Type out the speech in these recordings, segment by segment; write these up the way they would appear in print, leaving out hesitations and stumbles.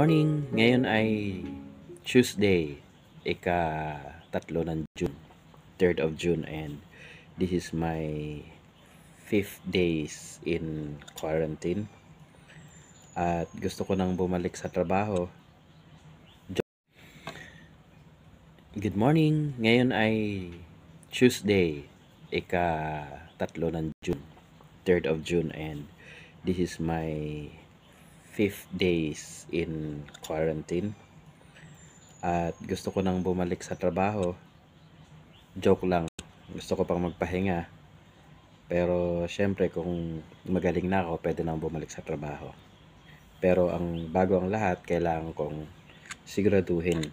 Morning! Ngayon ay Tuesday, ika-3 ng June, 3rd of June, and this is my 5th days in quarantine. At gusto ko nang bumalik sa trabaho. Good morning! Ngayon ay Tuesday, ika-3 ng June, 3rd of June, and this is my 5th days in quarantine. At gusto ko nang bumalik sa trabaho. Joke lang, gusto ko pang magpahinga. Pero syempre kung magaling na ako, pwede nang bumalik sa trabaho. Pero bago ang lahat, kailangan kong siguraduhin.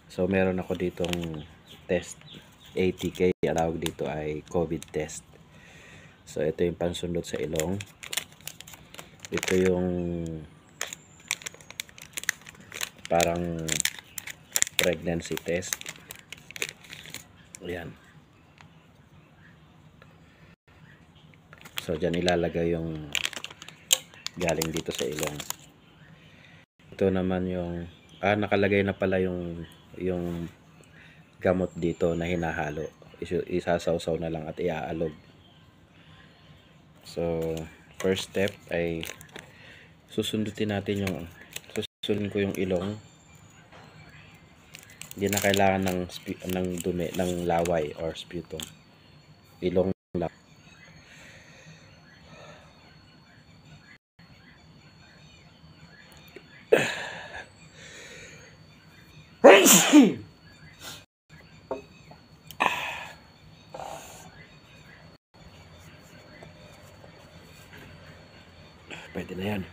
So meron ako ditong test, ATK, ang tawag dito ay COVID test. So ito yung pansundot sa ilong. Ito yung parang pregnancy test. Ayan. So dyan ilalagay yung galing dito sa ilong. Ito naman yung nakalagay na pala yung gamot dito na hinahalo. Isasawsaw na lang at iaalog. So first step ay susundutin natin susunod ko yung ilong. Hindi na kailangan ng dumi, ng laway or sputum. Ilong lang. Pwede na yan.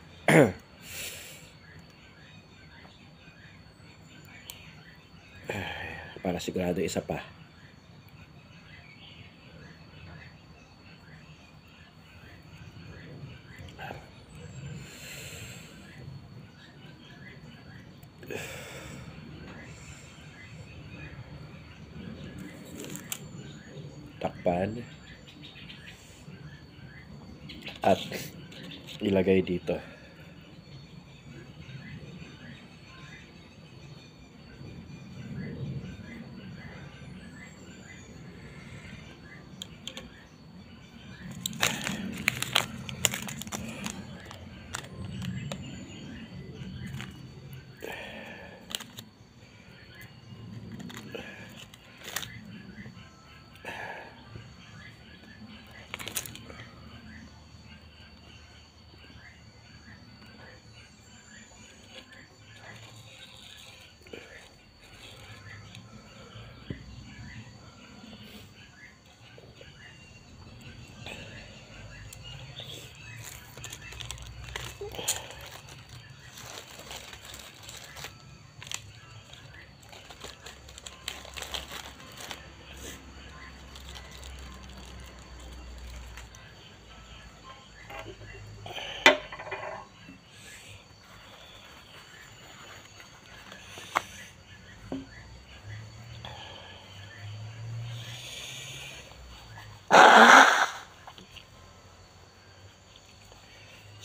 Para sigurado isa pa. Takpan at ilagay dito.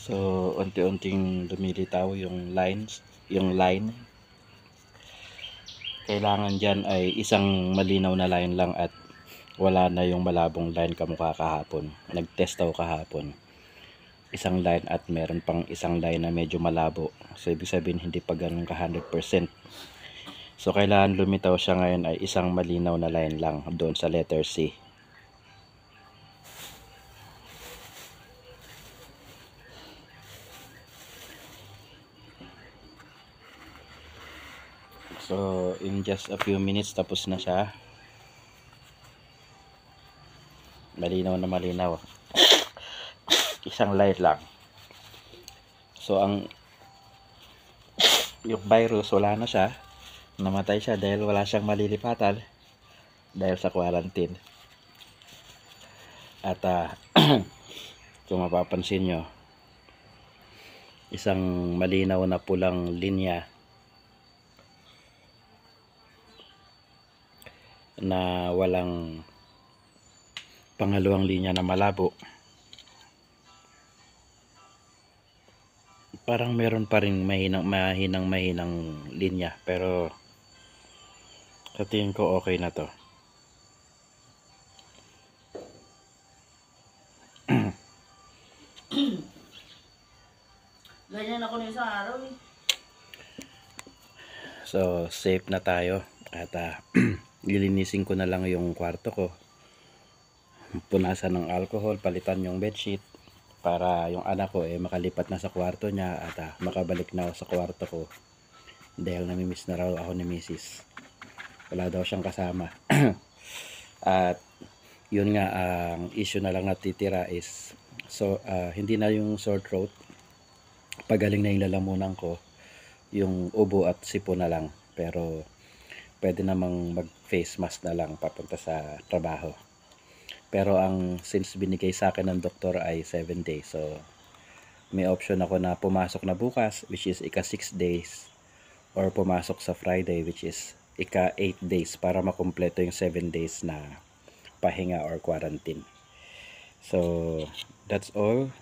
So, unti-unting lumilitaw yung line. Kailangan dyan ay isang malinaw na line lang at wala na yung malabong line kamukha kahapon. Nag-test ako kahapon. Isang line at meron pang isang line na medyo malabo. So, ibig sabihin hindi pa ganun ka 100%. So, kailangan lumitaw siya ngayon ay isang malinaw na line lang doon sa letter C. So, in just a few minutes, tapos na siya. Malinaw na malinaw. Isang light lang. So, yung virus, wala na siya. Namatay siya dahil wala siyang malilipatan dahil sa quarantine. At, kung mapapansin nyo, isang malinaw na pulang linya na walang pangalawang linya na malabo. Parang meron pa rin mahinang linya, pero sa tingin ko okay na to. Ganyan ako ng isang araw eh. So safe na tayo at lilinisin ko na lang yung kwarto ko, punasan ng alcohol, palitan yung bedsheet para yung anak ko makalipat na sa kwarto niya at makabalik na sa kwarto ko dahil namimiss na raw ako ni Mrs. Wala daw siyang kasama. At yun nga, ang issue na lang natitira is hindi na yung sore throat, pagaling na yung lalamunan ko, yung ubo at sipo na lang, pero pwede namang mag face mask na lang papunta sa trabaho. Pero since binigay sa akin ng doktor ay 7 days, so may option ako na pumasok na bukas, which is ika 6 days, or pumasok sa Friday, which is ika 8 days, para makumpleto yung 7 days na pahinga or quarantine. So that's all.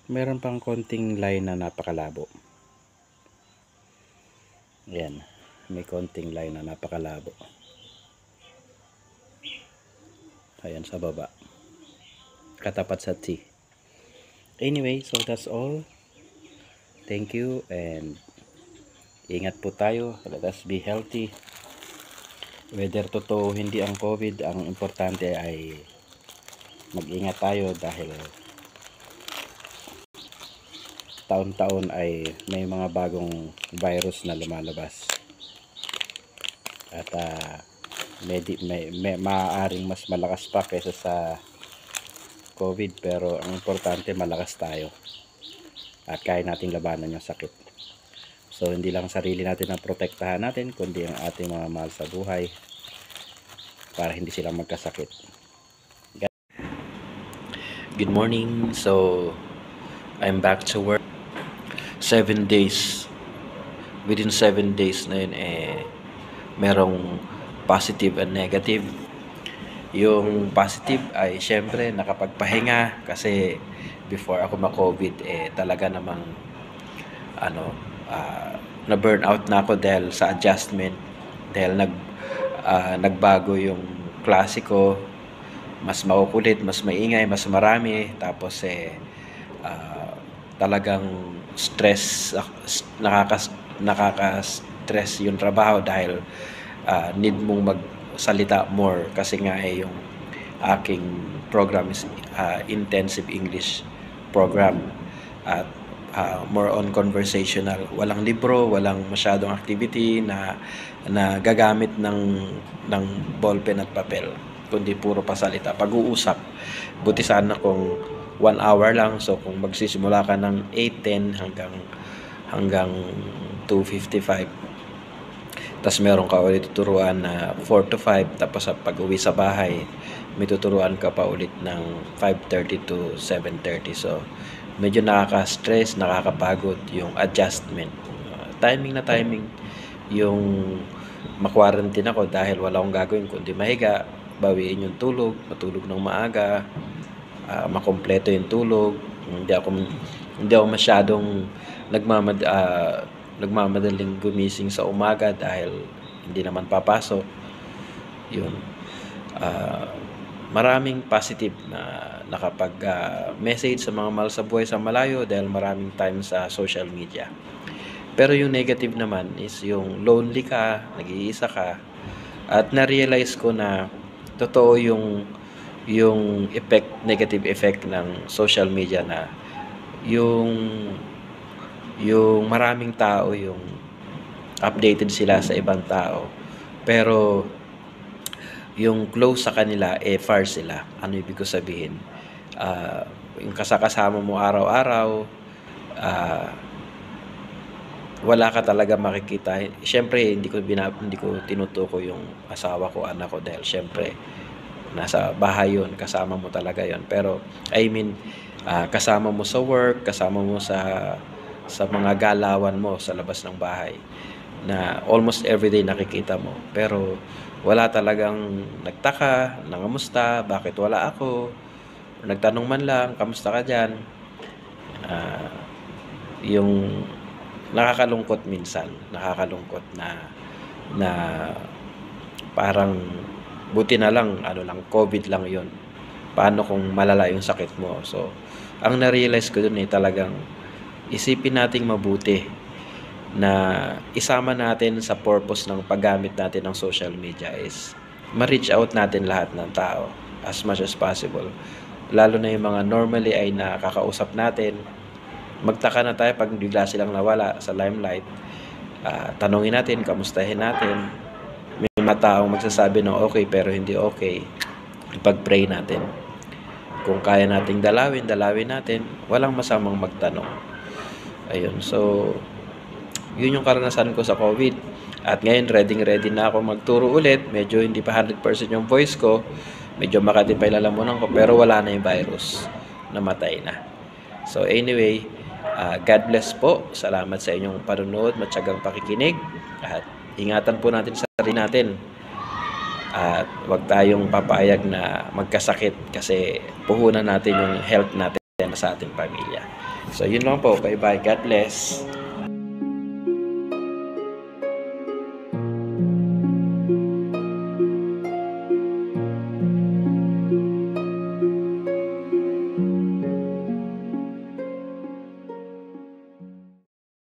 Meron pang konting line na napakalabo. Yan, may konting line na napakalabo. Ayan sa baba, katapat sa T. Anyway, so that's all. Thank you and ingat po tayo. Let us be healthy. Whether totoo hindi ang COVID, ang importante ay mag-ingat tayo dahil taon-taon ay may mga bagong virus na lumalabas. At maaaring mas malakas pa kaysa sa COVID, pero ang importante malakas tayo at kaya nating labanan yung sakit. So hindi lang sarili natin ang protektahan natin, kundi ang ating mga mahal sa buhay para hindi sila magkasakit. Good morning. So I'm back to work. 7 days. Within 7 days na yun merong positive and negative. Yung positive ay syempre nakapagpahinga, kasi before ako ma-COVID talaga namang na burn out na ako dahil sa adjustment, dahil nagbago yung klase ko, mas makukulit, mas maingay, mas marami, tapos talagang stress, nakaka-stress yung trabaho dahil need mong magsalita more, kasi nga yung aking program is intensive English program at more on conversational. Walang libro, walang masyadong activity na gagamit ng ballpen at papel, kundi puro pasalita, pag-uusap. Buti sana kung 1 hour lang, so kung magsisimula ka ng 8:10 hanggang 2:55, tapos meron ka ulit tuturuan na 4 to 5, tapos sa pag-uwi sa bahay may tuturuan ka pa ulit ng 5:30 to 7:30. So medyo nakaka-stress, nakakapagod yung adjustment. Timing na timing yung ma-quarantine ako dahil wala akong gagawin kundi mahiga, bawiin yung tulog, matulog ng maaga, makompleto yung tulog. Hindi ako masyadong nagmamadaling gumising sa umaga dahil hindi naman papasok. Yun. Maraming positive na nakapag-message sa mga mahal sa buhay sa malayo dahil maraming time sa social media. Pero yung negative naman is yung lonely ka, nag-iisa ka, at na-realize ko na totoo yung negative effect ng social media, na yung maraming tao yung updated sila sa ibang tao, pero yung close sa kanila far sila. Ano ibig ko sabihin? Yung kasama mo araw-araw, wala ka talaga makikita. Syempre hindi ko tinutukoy yung asawa ko, anak ko, dahil syempre nasa bahay yun, kasama mo talaga yun. Pero I mean, kasama mo sa work, kasama mo sa mga galawan mo sa labas ng bahay, na almost everyday nakikita mo, pero wala talagang nagtaka, nangamusta, bakit wala ako, nagtanong man lang, kamusta ka dyan. yung nakakalungkot minsan, nakakalungkot na parang buti na lang ano lang COVID lang 'yon. Paano kung malala yung sakit mo? So, ang na-realize ko dun talagang isipin nating mabuti na isama natin sa purpose ng paggamit natin ng social media is ma-reach out natin lahat ng tao as much as possible. Lalo na yung mga normally ay nakakausap natin. Magtaka na tayo pag bigla silang nawala sa limelight. Tanungin natin, kamustahin natin. May mga taong magsasabi ng okay pero hindi okay. Ipag-pray natin. Kung kaya nating dalawin natin. Walang masamang magtanong. Ayun, so yun yung karanasan ko sa COVID. At ngayon, ready na ako magturo ulit. Medyo hindi pa 100% yung voice ko. Medyo makati pa ilalamunan ko. Pero wala na yung virus. Namatay na. So anyway, God bless po. Salamat sa inyong panunood, matyagang pakikinig. At ingatan po natin sa sarili natin. At huwag tayong papayag na magkasakit kasi puhunan natin yung health natin sa ating pamilya. So yun lang po. Bye-bye. God bless.